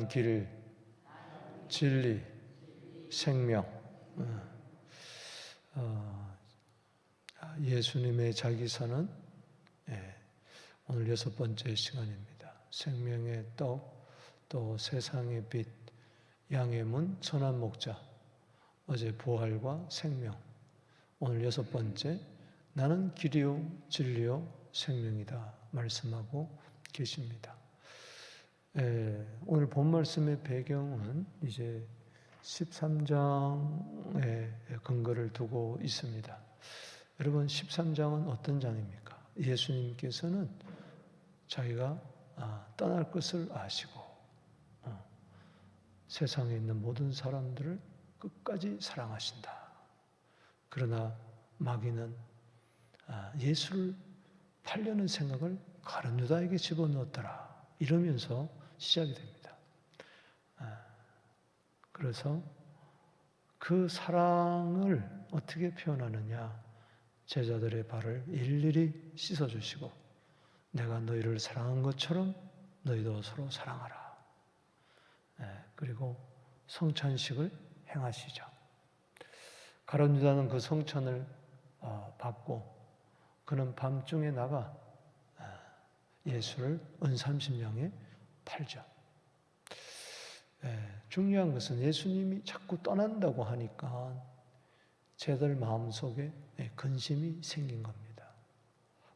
길, 진리, 생명. 예수님의 자기선은 오늘 6번째 시간입니다. 생명의 떡, 또 세상의 빛, 양의 문, 선한 목자. 어제 부활과 생명. 오늘 6번째, 나는 길이요 진리요 생명이다 말씀하고 계십니다. 오늘 본 말씀의 배경은 이제 13장에 근거를 두고 있습니다. 여러분, 13장은 어떤 장입니까? 예수님께서는 자기가 떠날 것을 아시고 세상에 있는 모든 사람들을 끝까지 사랑하신다. 그러나 마귀는 예수를 팔려는 생각을 가룟 유다에게 집어넣었더라. 이러면서 시작이 됩니다. 그래서 그 사랑을 어떻게 표현하느냐? 제자들의 발을 일일이 씻어주시고 내가 너희를 사랑한 것처럼 너희도 서로 사랑하라. 그리고 성찬식을 행하시죠. 가룟 유다는 그 성찬을 받고 그는 밤중에 나가 예수를 은 30냥에 팔죠. 중요한 것은 예수님이 자꾸 떠난다고 하니까 제자들 마음속에 근심이 생긴 겁니다.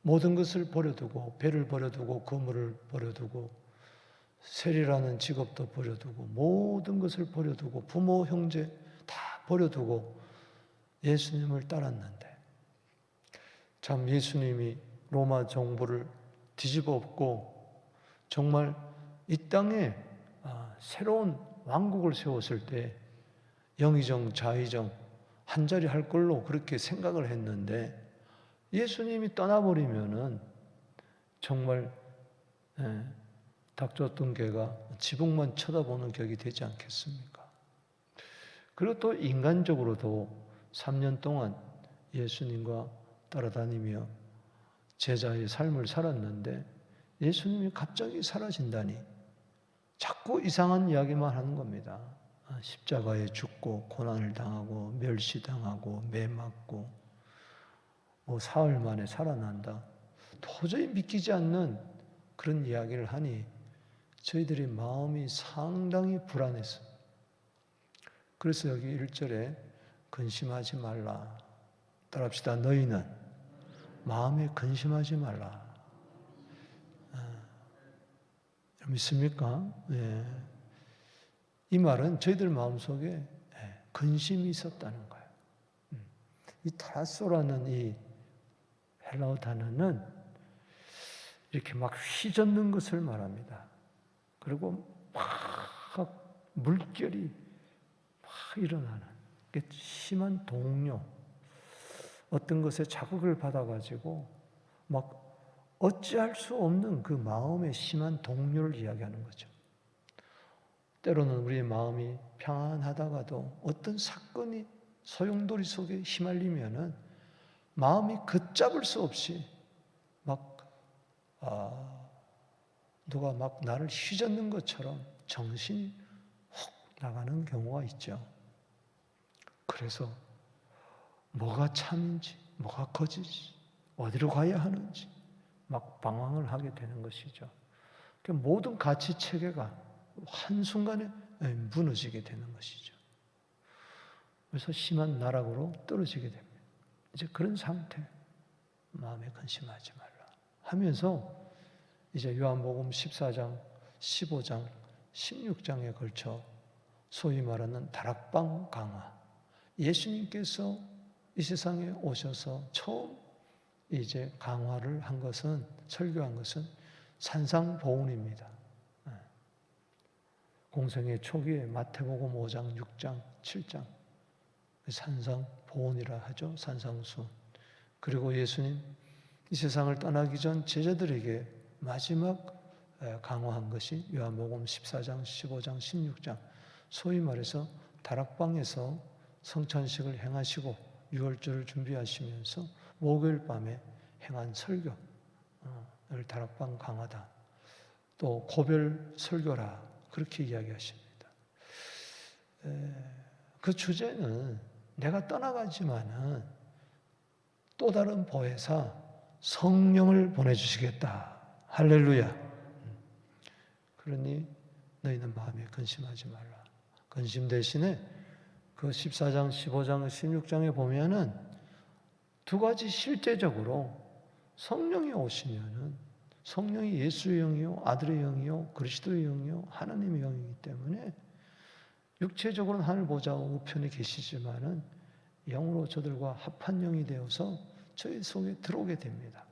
모든 것을 버려두고, 배를 버려두고, 그물을 버려두고, 세리라는 직업도 버려두고, 모든 것을 버려두고, 부모, 형제 다 버려두고 예수님을 따랐는데, 참 예수님이 로마 정부를 뒤집어 엎고 정말 이 땅에 새로운 왕국을 세웠을 때 영의정, 자의정 한 자리 할 걸로 그렇게 생각을 했는데 예수님이 떠나버리면은 정말 닥쳤던 개가 지붕만 쳐다보는 격이 되지 않겠습니까? 그리고 또 인간적으로도 3년 동안 예수님과 따라다니며 제자의 삶을 살았는데 예수님이 갑자기 사라진다니 자꾸 이상한 이야기만 하는 겁니다. 십자가에 죽고 고난을 당하고 멸시당하고 매 맞고 사흘 만에 살아난다. 도저히 믿기지 않는 그런 이야기를 하니 저희들이 마음이 상당히 불안했어요. 그래서 여기 1절에 근심하지 말라. 따라합시다. 너희는 마음에 근심하지 말라. 믿습니까? 이 말은 저희들 마음속에 근심이 있었다는 거예요. 이 타라소라는 이 헬라어 단어는 이렇게 막 휘젓는 것을 말합니다. 그리고 막 물결이 막 일어나는 심한 동요, 어떤 것에 자극을 받아가지고 막 어찌할 수 없는 그 마음의 심한 동요를 이야기하는 거죠. 때로는 우리의 마음이 평안하다가도 어떤 사건이 소용돌이 속에 휘말리면은 마음이 걷잡을 수 없이 막 누가 막 나를 휘젓는 것처럼 정신이 훅 나가는 경우가 있죠. 그래서 뭐가 참인지, 뭐가 거짓인지, 어디로 가야 하는지 막 방황을 하게 되는 것이죠. 모든 가치 체계가 한순간에 무너지게 되는 것이죠. 그래서 심한 나락으로 떨어지게 됩니다. 이제 그런 상태, 마음에 근심하지 말라 하면서 이제 요한복음 14장, 15장, 16장에 걸쳐 소위 말하는 다락방 강화, 예수님께서 이 세상에 오셔서 처음 이제 강화를 한 것은, 설교한 것은 산상보훈입니다. 공생의 초기에 마태복음 5장, 6장, 7장 산상보훈이라 하죠. 산상수. 그리고 예수님 이 세상을 떠나기 전 제자들에게 마지막 강화한 것이 요한복음 14장, 15장, 16장, 소위 말해서 다락방에서 성찬식을 행하시고 유월절을 준비하시면서 목요일 밤에 행한 설교를 다락방 강화다. 또 고별 설교라, 그렇게 이야기하십니다. 그 주제는 내가 떠나가지만은 또 다른 보혜사 성령을 보내주시겠다. 할렐루야. 그러니 너희는 마음에 근심하지 말라. 근심 대신에 그 14장, 15장, 16장에 보면은 두 가지 실제적으로 성령이 오시면은 성령이 예수의 영이요, 아들의 영이요, 그리스도의 영이요, 하나님의 영이기 때문에 육체적으로는 하늘 보좌 우편에 계시지만은 영으로 저들과 합한 영이 되어서 저희 속에 들어오게 됩니다.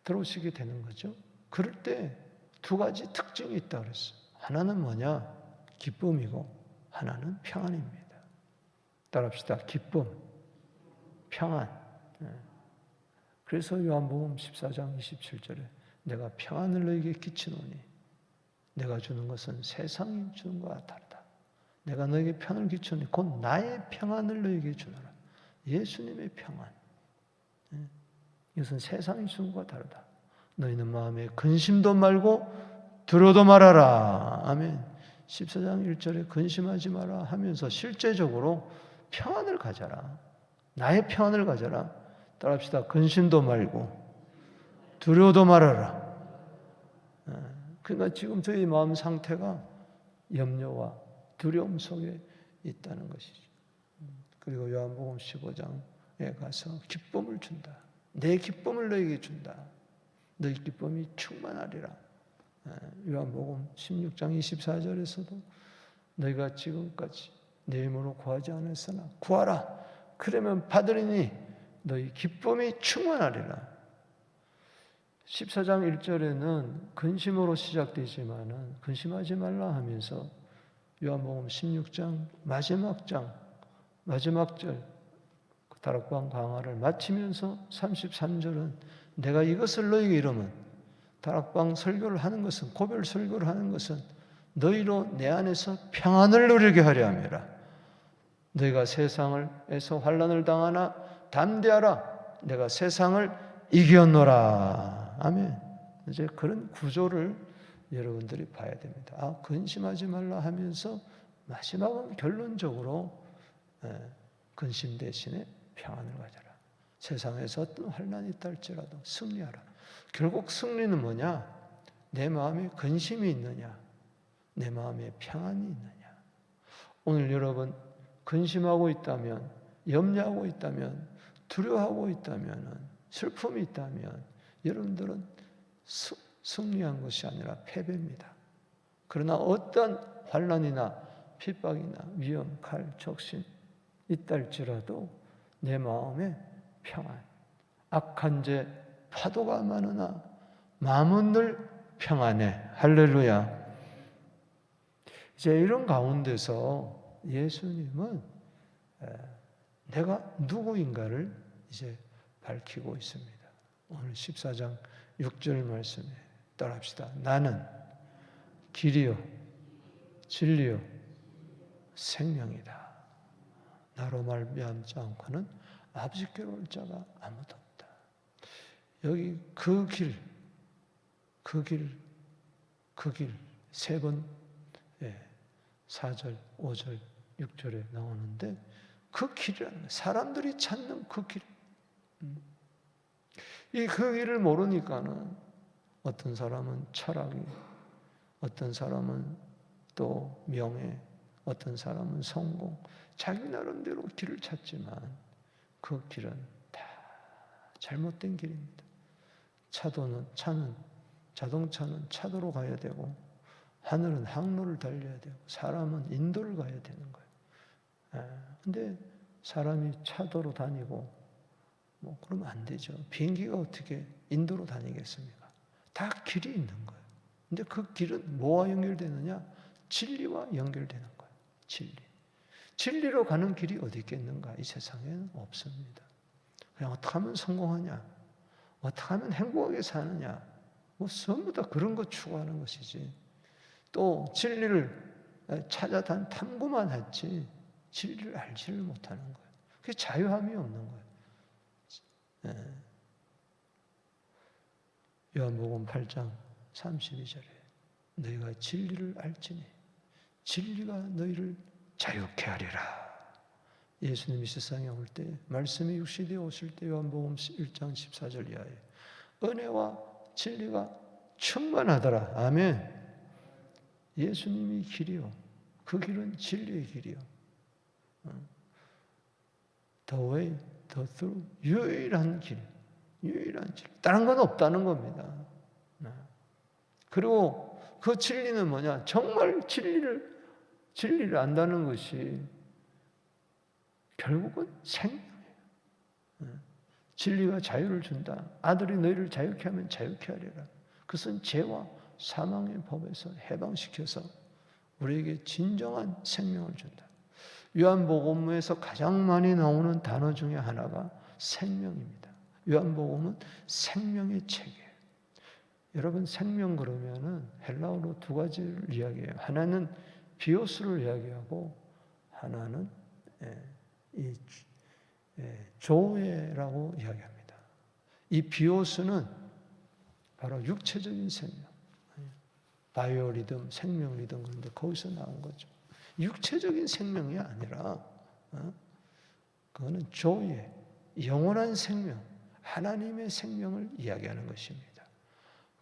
들어오시게 되는 거죠. 그럴 때 두 가지 특징이 있다고 그랬어요. 하나는 뭐냐? 기쁨이고 하나는 평안입니다. 따라합시다. 기쁨, 평안. 그래서 요한복음 14장 27절에 내가 평안을 너에게 끼치노니 내가 주는 것은 세상이 주는 것과 다르다. 내가 너에게 평안을 끼치노니 곧 나의 평안을 너에게 주노라. 예수님의 평안. 이것은 세상이 주는 것과 다르다. 너희는 마음에 근심도 말고 두려워도 말아라. 아멘. 14장 1절에 근심하지 마라 하면서 실제적으로 평안을 가져라. 나의 평안을 가져라. 따라합시다. 근심도 말고 두려워도 말아라. 그러니까 지금 저희 마음 상태가 염려와 두려움 속에 있다는 것이죠. 그리고 요한복음 15장에 가서 기쁨을 준다. 내 기쁨을 너에게 준다. 너희 기쁨이 충만하리라. 요한복음 16장 24절에서도 너희가 지금까지 내 이름으로 구하지 않았으나 구하라. 그러면 받으리니 너희 기쁨이 충만하리라. 14장 1절에는 근심으로 시작되지만은 근심하지 말라 하면서 요한복음 16장 마지막 절 다락방 강화를 마치면서 33절은 내가 이것을 너희에게 이르면 다락방 설교를 하는 것은 고별 설교를 하는 것은 너희로 내 안에서 평안을 누리게 하려 함이라. 너희가 세상에서 환난을 당하나 담대하라. 내가 세상을 이겼노라. 아멘. 이제 그런 구조를 여러분들이 봐야 됩니다. 아, 근심하지 말라 하면서 마지막은 결론적으로 근심 대신에 평안을 가져라. 세상에서 어떤 환난이 있다 할지라도 승리하라. 결국 승리는 뭐냐? 내 마음에 근심이 있느냐? 내 마음에 평안이 있느냐? 오늘 여러분 근심하고 있다면, 염려하고 있다면, 두려워하고 있다면, 슬픔이 있다면 여러분들은 승리한 것이 아니라 패배입니다. 그러나 어떤 환난이나 핍박이나 위험, 칼, 적신 있다 할지라도 내 마음에 평안. 악한 죄 파도가 많으나 마음은 늘 평안해. 할렐루야. 이제 이런 가운데서 예수님은 내가 누구인가를 이제 밝히고 있습니다. 오늘 14장 6절 말씀에 따라합시다. 나는 길이요 진리요 생명이다. 나로 말미암지 않고는 아버지께로 올 자가 아무도 없다. 여기 그 길 세 번 4절, 5절, 6절에 나오는데 그 길이라는 거예요. 사람들이 찾는 그 길. 이 그 길을 모르니까는 어떤 사람은 철학이, 어떤 사람은 또 명예, 어떤 사람은 성공, 자기 나름대로 길을 찾지만 그 길은 다 잘못된 길입니다. 자동차는 차도로 가야 되고 하늘은 항로를 달려야 되고 사람은 인도를 가야 되는 거예요. 근데 사람이 차도로 다니고 뭐 그러면 안 되죠. 비행기가 어떻게 인도로 다니겠습니까? 다 길이 있는 거예요. 근데 그 길은 뭐와 연결되느냐? 진리와 연결되는 거예요. 진리로 가는 길이 어디 있겠는가? 이 세상에는 없습니다. 그냥 어떻게 하면 성공하냐? 어떻게 하면 행복하게 사느냐? 뭐 전부 다 그런 거 추구하는 것이지. 또 진리를 찾아 탐구만 했지 진리를 알지를 못하는 거예요. 그게 자유함이 없는 거예요. 요한복음 8장 32절에 너희가 진리를 알지니 진리가 너희를 자유케 하리라. 예수님이 세상에 올 때, 말씀이 육신에 오실 때 요한복음 1장 14절 이하에 은혜와 진리가 충만하더라. 아멘. 예수님이 길이요. 그 길은 진리의 길이요. The way, the truth, 유일한 길, 유일한 길. 다른 건 없다는 겁니다. 그리고 그 진리는 뭐냐? 정말 진리를 안다는 것이 결국은 생명이에요. 진리가 자유를 준다. 아들이 너희를 자유케 하면 자유케 하리라. 그것은 죄와 사망의 법에서 해방시켜서 우리에게 진정한 생명을 준다. 요한복음에서 가장 많이 나오는 단어 중에 하나가 생명입니다. 요한복음은 생명의 책이에요. 여러분, 생명 그러면은 헬라어로 두 가지를 이야기해요. 하나는 비오스를 이야기하고 하나는 조에라고 이야기합니다. 이 비오스는 바로 육체적인 생명, 바이오 리듬, 생명 리듬, 그런데 거기서 나온 거죠. 육체적인 생명이 아니라 그거는 조의 영원한 생명, 하나님의 생명을 이야기하는 것입니다.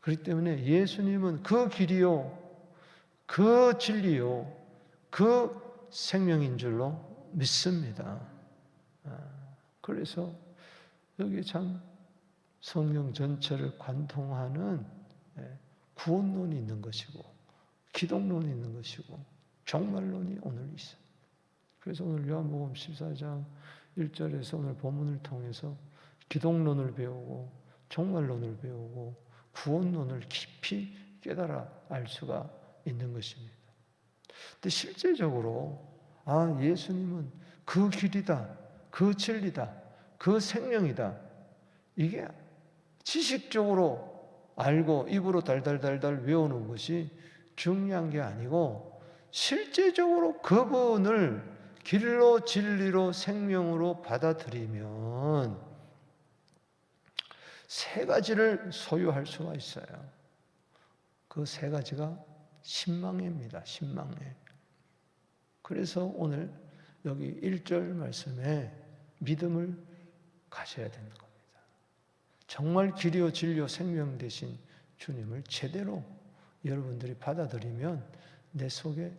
그렇기 때문에 예수님은 그 길이요, 그 진리요, 그 생명인 줄로 믿습니다. 그래서 여기 참 성경 전체를 관통하는 구원론이 있는 것이고 기독론이 있는 것이고 종말론이 오늘 있어요. 그래서 오늘 요한복음 14장 1절에서 오늘 본문을 통해서 기독론을 배우고 종말론을 배우고 구원론을 깊이 깨달아 알 수가 있는 것입니다. 근데 실제적으로 예수님은 그 길이다, 그 진리다, 그 생명이다. 이게 지식적으로 알고 입으로 달달달달 외우는 것이 중요한 게 아니고 실제적으로 그분을 길로 진리로 생명으로 받아들이면 세 가지를 소유할 수가 있어요. 그 세 가지가 신망입니다. 신망에. 그래서 오늘 여기 1절 말씀에 믿음을 가셔야 되는 겁니다. 정말 길이요 진리요 생명 되신 주님을 제대로 여러분들이 받아들이면 내 속에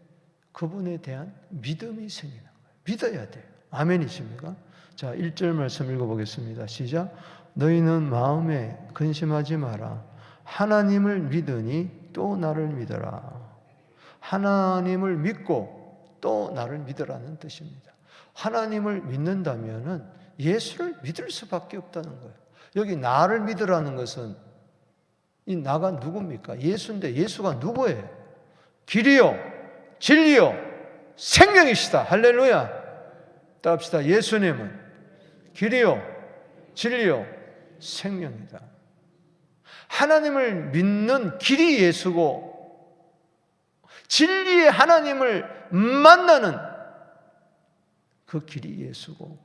그분에 대한 믿음이 생기는 거예요. 믿어야 돼요. 아멘이십니까? 자, 1절 말씀 읽어보겠습니다. 시작. 너희는 마음에 근심하지 마라. 하나님을 믿으니 또 나를 믿어라. 하나님을 믿고 또 나를 믿으라는 뜻입니다. 하나님을 믿는다면 예수를 믿을 수밖에 없다는 거예요. 여기 나를 믿으라는 것은 이 나가 누굽니까? 예수인데 예수가 누구예요? 길이요, 진리요, 생명이시다. 할렐루야. 따합시다. 예수님은 길이요, 진리요, 생명이다. 하나님을 믿는 길이 예수고 진리의 하나님을 만나는 그 길이 예수고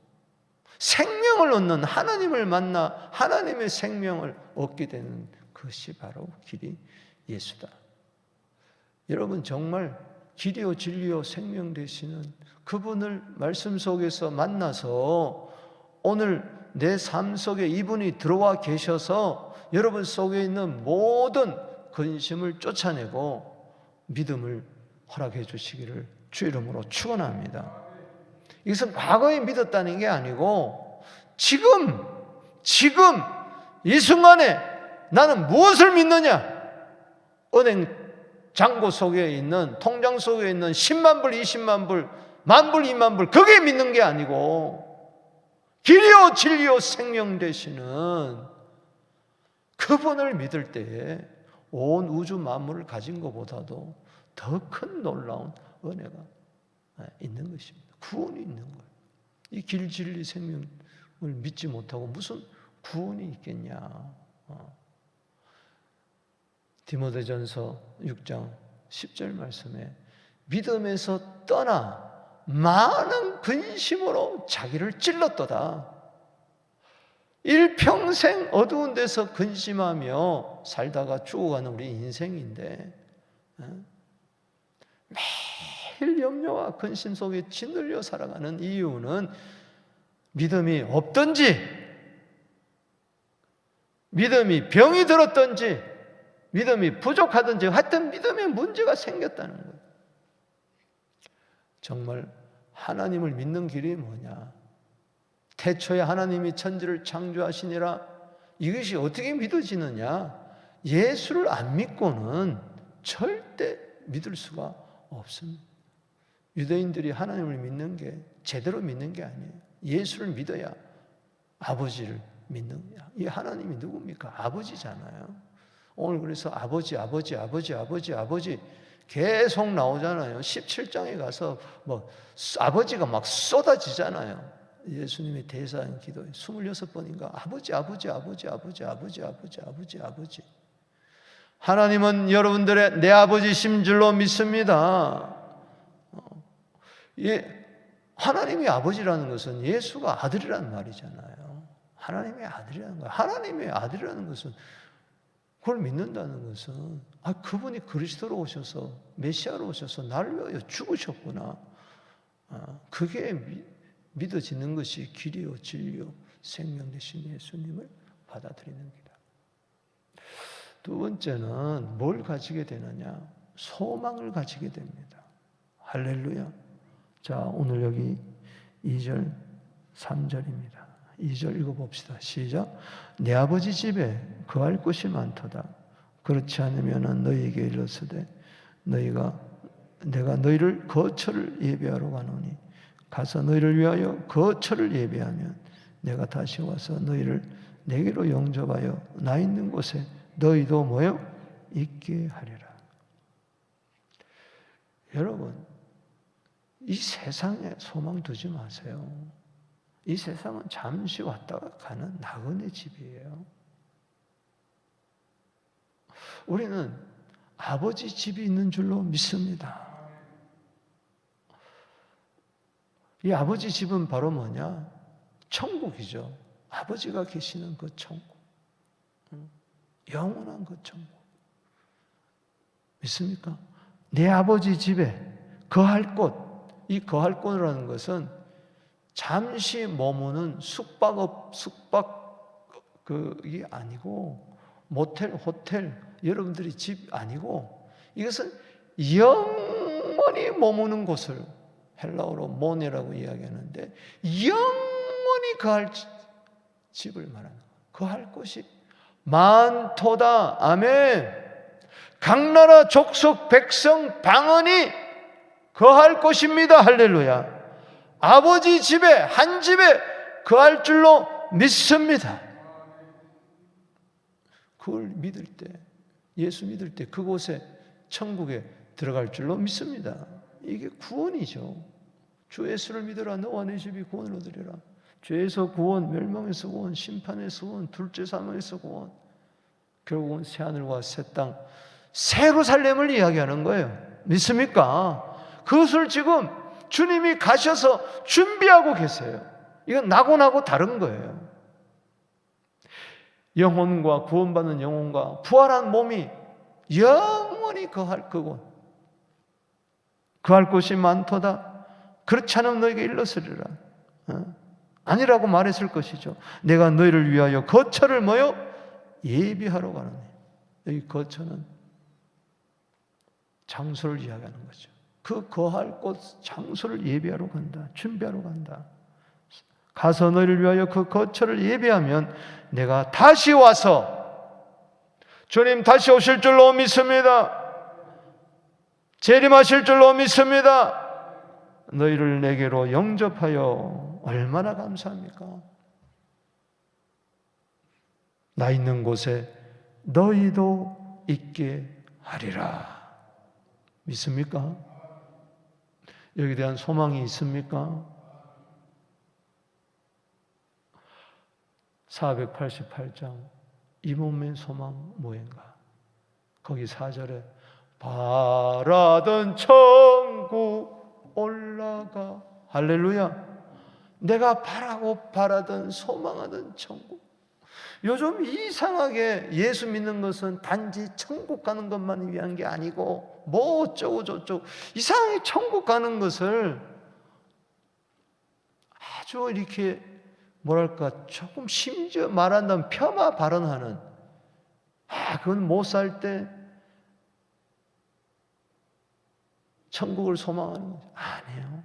생명을 얻는 하나님을 만나 하나님의 생명을 얻게 되는 것이 바로 길이 예수다. 여러분 정말 길이요 진리요 생명 되시는 그분을 말씀 속에서 만나서 오늘 내 삶 속에 이분이 들어와 계셔서 여러분 속에 있는 모든 근심을 쫓아내고 믿음을 허락해 주시기를 주 이름으로 축원합니다. 이것은 과거에 믿었다는 게 아니고 지금 이 순간에 나는 무엇을 믿느냐? 은행 잔고 속에 있는 통장 속에 있는 10만 불, 20만 불, 만 불, 2만 불 그게 믿는 게 아니고 길이요 진리요 생명 되시는 그분을 믿을 때에 온 우주 만물을 가진 것보다도 더 큰 놀라운 은혜가 있는 것입니다. 구원이 있는 거예요. 이 길, 진리, 생명을 믿지 못하고 무슨 구원이 있겠냐. 디모데전서 6장 10절 말씀에 믿음에서 떠나 많은 근심으로 자기를 찔렀도다. 일평생 어두운 데서 근심하며 살다가 죽어가는 우리 인생인데 매일 염려와 근심 속에 짓눌려 살아가는 이유는 믿음이 없든지, 믿음이 병이 들었든지, 믿음이 부족하든지, 하여튼 믿음에 문제가 생겼다는 거예요. 정말 하나님을 믿는 길이 뭐냐? 태초에 하나님이 천지를 창조하시니라. 이것이 어떻게 믿어지느냐? 예수를 안 믿고는 절대 믿을 수가 없습니다. 유대인들이 하나님을 믿는 게 제대로 믿는 게 아니에요. 예수를 믿어야 아버지를 믿는 거야. 이 하나님이 누굽니까? 아버지잖아요. 오늘 그래서 아버지 계속 나오잖아요. 17장에 가서 뭐 아버지가 막 쏟아지잖아요. 예수님의 대사인 기도에 26번인가 아버지. 하나님은 여러분들의 내 아버지신 줄로 믿습니다. 하나님의 아버지라는 것은 예수가 아들이라는 말이잖아요. 하나님의 아들이라는 거예요. 하나님의 아들이라는 것은 그걸 믿는다는 것은 그분이 그리스도로 오셔서 메시아로 오셔서 나를 위하여 죽으셨구나. 그게 믿어지는 것이 길이요 진리요 생명 되신 예수님을 받아들이는 길. 두 번째는 뭘 가지게 되느냐? 소망을 가지게 됩니다. 할렐루야. 자, 오늘 여기 2절 3절입니다. 2절 읽어봅시다. 시작. 내 아버지 집에 거할 곳이 많도다. 그렇지 않으면 너희에게 이르시되 내가 너희를 거처를 예비하러 가노니 가서 너희를 위하여 거처를 예비하면 내가 다시 와서 너희를 내게로 영접하여 나 있는 곳에 너희도 뭐요? 있게 하리라. 여러분, 이 세상에 소망 두지 마세요. 이 세상은 잠시 왔다가 가는 나그네 집이에요. 우리는 아버지 집이 있는 줄로 믿습니다. 이 아버지 집은 바로 뭐냐? 천국이죠. 아버지가 계시는 그 천국. 영원한 그 천국. 믿습니까? 내 아버지 집에 거할 곳. 이 거할 곳이라는 것은 잠시 머무는 숙박이 아니고 모텔, 호텔, 여러분들이 집 아니고 이것은 영원히 머무는 곳을 헬라어로 모네라고 이야기하는데 영원히 거할 집을 말하는 거예요. 거할 곳이 많도다. 아멘. 각 나라 족속 백성 방언이 거할 곳입니다. 할렐루야. 아버지 집에 한 집에 거할 줄로 믿습니다. 그걸 믿을 때, 예수 믿을 때 그곳에 천국에 들어갈 줄로 믿습니다. 이게 구원이죠. 주 예수를 믿으라 너와 내 집이 구원을 얻으리라. 죄에서 구원, 멸망에서 구원, 심판에서 구원, 둘째 사망에서 구원. 결국은 새하늘과 새 땅, 새 예루살렘을 이야기하는 거예요. 믿습니까? 그것을 지금 주님이 가셔서 준비하고 계세요. 이건 나고 다른 거예요. 영혼과 구원받는 영혼과 부활한 몸이 영원히 거할 그곳. 거할 곳이 많도다. 그렇지 않으면 너에게 일러스리라. 아니라고 말했을 것이죠. 내가 너희를 위하여 거처를 뭐요? 예비하러 가느니. 여기 거처는 장소를 이야기하는 거죠. 그 거할 곳 장소를 예비하러 간다. 준비하러 간다. 가서 너희를 위하여 그 거처를 예비하면 내가 다시 와서 주님 다시 오실 줄로 믿습니다. 재림하실 줄로 믿습니다. 너희를 내게로 영접하여 얼마나 감사합니까? 나 있는 곳에 너희도 있게 하리라. 믿습니까? 여기에 대한 소망이 있습니까? 488장 이 몸의 소망 뭐인가? 거기 4절에 바라던 천국 올라가. 할렐루야. 내가 바라고 바라던 소망하던 천국. 요즘 이상하게 예수 믿는 것은 단지 천국 가는 것만 위한 게 아니고 뭐 어쩌고 저쩌고 이상하게 천국 가는 것을 아주 이렇게 뭐랄까 조금 심지어 말한다면 폄하 발언하는, 그건 못 살 때 천국을 소망하는 거죠. 아니에요.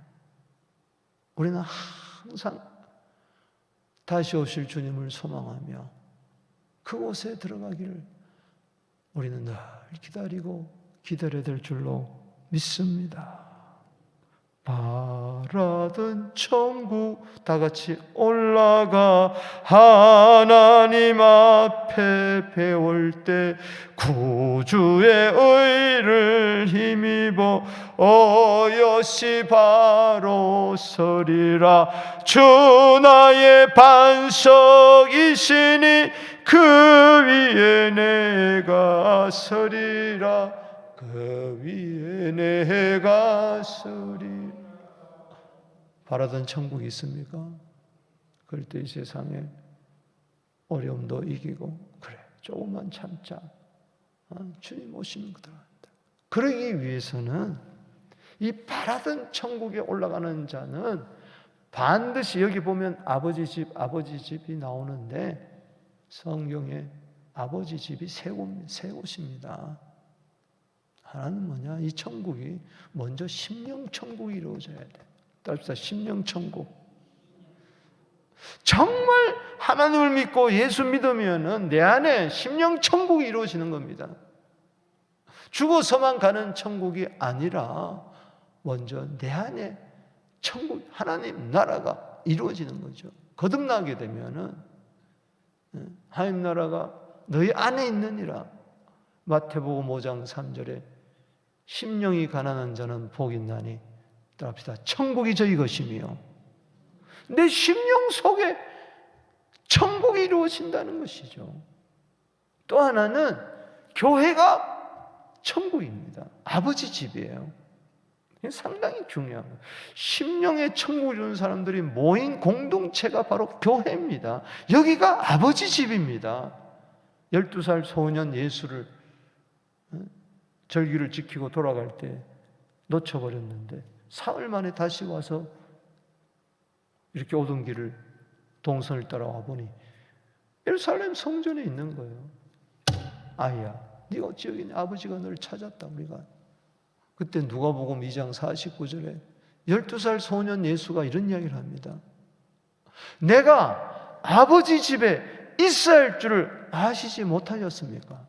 우리는 항상 다시 오실 주님을 소망하며 그곳에 들어가기를 우리는 늘 기다리고 기다려야 될 줄로 믿습니다. 바라던 천국 다 같이 올라가 하나님 앞에 배울 때 구주의 의를 힘입어 어여시 바로 서리라. 주 나의 반석이시니 그 위에 내가 서리라. 그 위에 내가 서리라. 바라던 천국이 있습니까? 그럴 때 이 세상에 어려움도 이기고, 그래 조금만 참자, 주님 오시는 거다. 그러기 위해서는 이 바라던 천국에 올라가는 자는 반드시, 여기 보면 아버지 집이 나오는데 성경에 아버지 집이 세 곳입니다. 하나는 뭐냐? 이 천국이 먼저 심령천국이 이루어져야 돼. 따릅시다. 심령천국. 정말 하나님을 믿고 예수 믿으면은 내 안에 심령천국이 이루어지는 겁니다. 죽어서만 가는 천국이 아니라 먼저 내 안에 천국, 하나님 나라가 이루어지는 거죠. 거듭나게 되면은 하나님 나라가 너희 안에 있느니라. 마태복음 5장 3절에 심령이 가난한 자는 복이 있나니, 따라합시다. 천국이 저희 것이며 내 심령 속에 천국이 이루어진다는 것이죠. 또 하나는 교회가 천국입니다. 아버지 집이에요. 상당히 중요한 거예요. 심령의 천국을 이루는 사람들이 모인 공동체가 바로 교회입니다. 여기가 아버지 집입니다. 12살 소년 예수를 절기를 지키고 돌아갈 때 놓쳐버렸는데 사흘 만에 다시 와서 이렇게 오던 길을 동선을 따라와 보니 예루살렘 성전에 있는 거예요. 아이야, 네가 어찌 여기 있니? 아버지가 너를 찾았다. 우리가 그때 누가복음 2장 49절에 12살 소년 예수가 이런 이야기를 합니다. 내가 아버지 집에 있어야 할 줄을 아시지 못하셨습니까?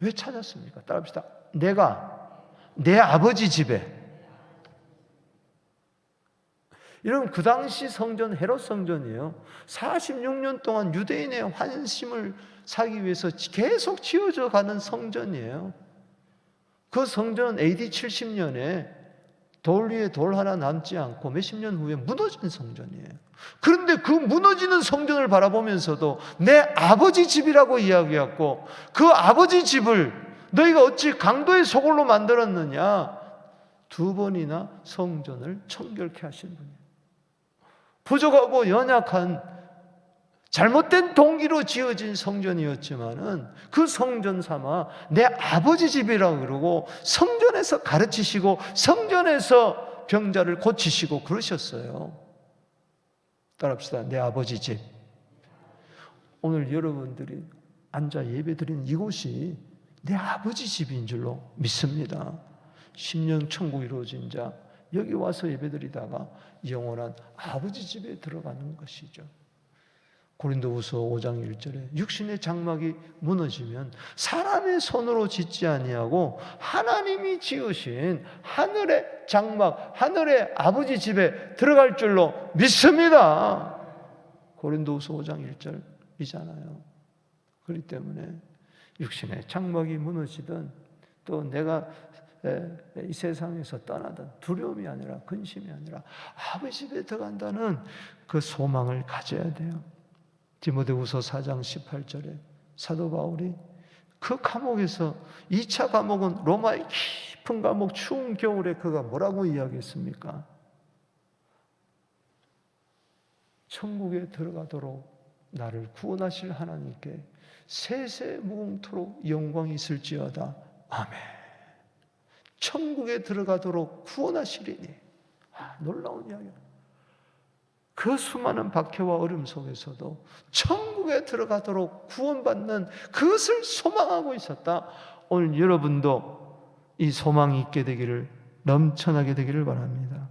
왜 찾았습니까? 따라합시다. 내가 내 아버지 집에. 여러분, 그 당시 성전 헤롯 성전이에요. 46년 동안 유대인의 환심을 사기 위해서 계속 지어져 가는 성전이에요. 그 성전은 AD 70년에 돌 위에 돌 하나 남지 않고 몇십 년 후에 무너진 성전이에요. 그런데 그 무너지는 성전을 바라보면서도 내 아버지 집이라고 이야기했고, 그 아버지 집을 너희가 어찌 강도의 소굴로 만들었느냐? 2번이나 성전을 청결케 하신 분이에요. 부족하고 연약한 잘못된 동기로 지어진 성전이었지만은 그 성전 삼아 내 아버지 집이라고 그러고 성전에서 가르치시고 성전에서 병자를 고치시고 그러셨어요. 따라합시다. 내 아버지 집. 오늘 여러분들이 앉아 예배드리는 이곳이 내 아버지 집인 줄로 믿습니다. 심령 천국 이루어진 자, 여기 와서 예배드리다가 영원한 아버지 집에 들어가는 것이죠. 고린도후서 5장 1절에 육신의 장막이 무너지면 사람의 손으로 짓지 아니하고 하나님이 지으신 하늘의 장막, 하늘의 아버지 집에 들어갈 줄로 믿습니다. 고린도후서 5장 1절이잖아요. 그렇기 때문에 육신의 장막이 무너지든 또 내가 이 세상에서 떠나든 두려움이 아니라 근심이 아니라 아버지 집에 들어간다는 그 소망을 가져야 돼요. 디모데후서 4장 18절에 사도 바울이 그 감옥에서 2차 감옥은 로마의 깊은 감옥, 추운 겨울에 그가 뭐라고 이야기했습니까? 천국에 들어가도록 나를 구원하실 하나님께 세세 무궁토록 영광이 있을지어다. 아멘. 천국에 들어가도록 구원하시리니. 놀라운 이야기야. 그 수많은 박해와 어려움 속에서도 천국에 들어가도록 구원받는 그것을 소망하고 있었다. 오늘 여러분도 이 소망이 있게 되기를, 넘쳐나게 되기를 바랍니다.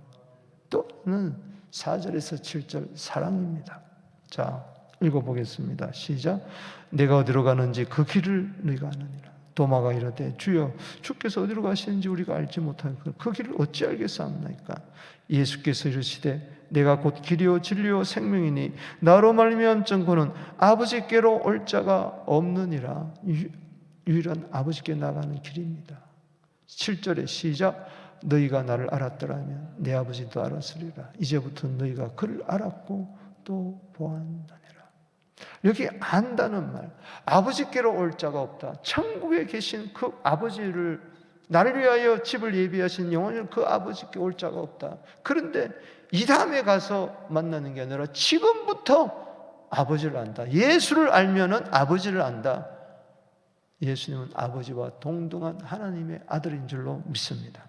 또는 4절에서 7절 사랑입니다. 자, 읽어보겠습니다. 시작. 내가 어디로 가는지 그 길을 너희가 아느니라. 도마가 이르되 주여 주께서 어디로 가시는지 우리가 알지 못하니까 그 길을 어찌 알겠사옵나이까. 예수께서 이르시되 내가 곧 길이요 진리요 생명이니 나로 말미암 정거는 아버지께로 올 자가 없느니라. 유일한 아버지께 나가는 길입니다. 7절에 시작. 너희가 나를 알았더라면 내 아버지도 알았으리라. 이제부터 너희가 그를 알았고 또 보았느니라. 여기 안다는 말, 아버지께로 올 자가 없다. 천국에 계신 그 아버지를, 나를 위하여 집을 예비하신 영원히 그 아버지께 올 자가 없다. 그런데 이 다음에 가서 만나는 게 아니라 지금부터 아버지를 안다. 예수를 알면은 아버지를 안다. 예수님은 아버지와 동등한 하나님의 아들인 줄로 믿습니다.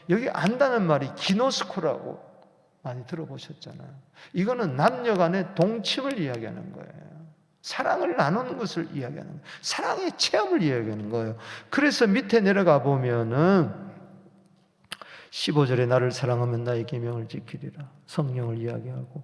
여기 안다는 말이 기노스코라고 많이 들어보셨잖아요. 이거는 남녀 간의 동침을 이야기하는 거예요. 사랑을 나누는 것을 이야기하는 거예요. 사랑의 체험을 이야기하는 거예요. 그래서 밑에 내려가 보면은 15절에 나를 사랑하면 나의 계명을 지키리라. 성령을 이야기하고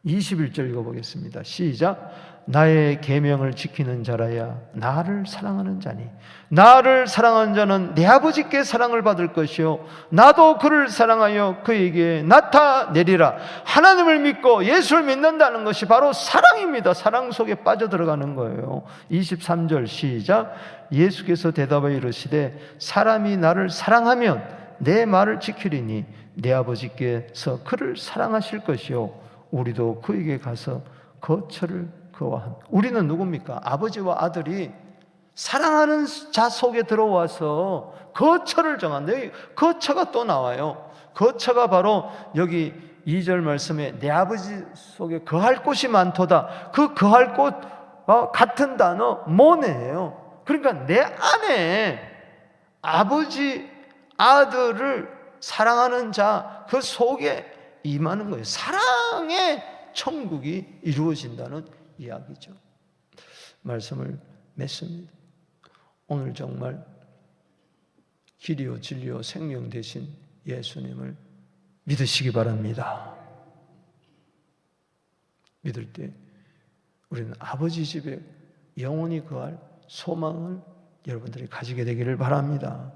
21절 읽어보겠습니다. 시작. 나의 계명을 지키는 자라야 나를 사랑하는 자니 나를 사랑하는 자는 내 아버지께 사랑을 받을 것이요 나도 그를 사랑하여 그에게 나타내리라. 하나님을 믿고 예수를 믿는다는 것이 바로 사랑입니다. 사랑 속에 빠져들어가는 거예요. 23절 시작. 예수께서 대답하여 이르시되 사람이 나를 사랑하면 내 말을 지키리니 내 아버지께서 그를 사랑하실 것이요 우리도 그에게 가서 거처를 그와 함께. 우리는 누굽니까? 아버지와 아들이 사랑하는 자 속에 들어와서 거처를 정한다. 여기 거처가 또 나와요. 거처가 바로 여기 2절 말씀에 내 아버지 속에 거할 곳이 많도다. 그 거할 곳 같은 단어 모네예요. 그러니까 내 안에 아버지 아들을 사랑하는 자 그 속에 임하는 거예요. 사랑의 천국이 이루어진다는 이야기죠. 말씀을 맺습니다. 오늘 정말 길이요 진리요 생명 되신 예수님을 믿으시기 바랍니다. 믿을 때 우리는 아버지 집에 영원히 거할 소망을 여러분들이 가지게 되기를 바랍니다.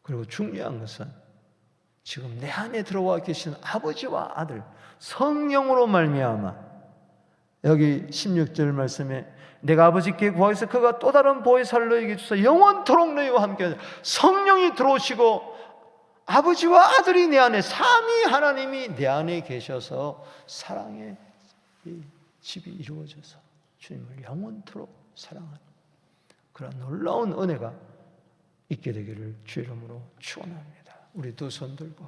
그리고 중요한 것은 지금 내 안에 들어와 계신 아버지와 아들 성령으로 말미암아 여기 16절 말씀에 내가 아버지께 구하여서 그가 또 다른 보혜사를 너희에게 주사 영원토록 너희와 함께 성령이 들어오시고 아버지와 아들이 내 안에 삼위 하나님이 내 안에 계셔서 사랑의 집이 이루어져서 주님을 영원토록 사랑하는 그런 놀라운 은혜가 있게 되기를 주 이름으로 축원합니다. 우리 두 손 들고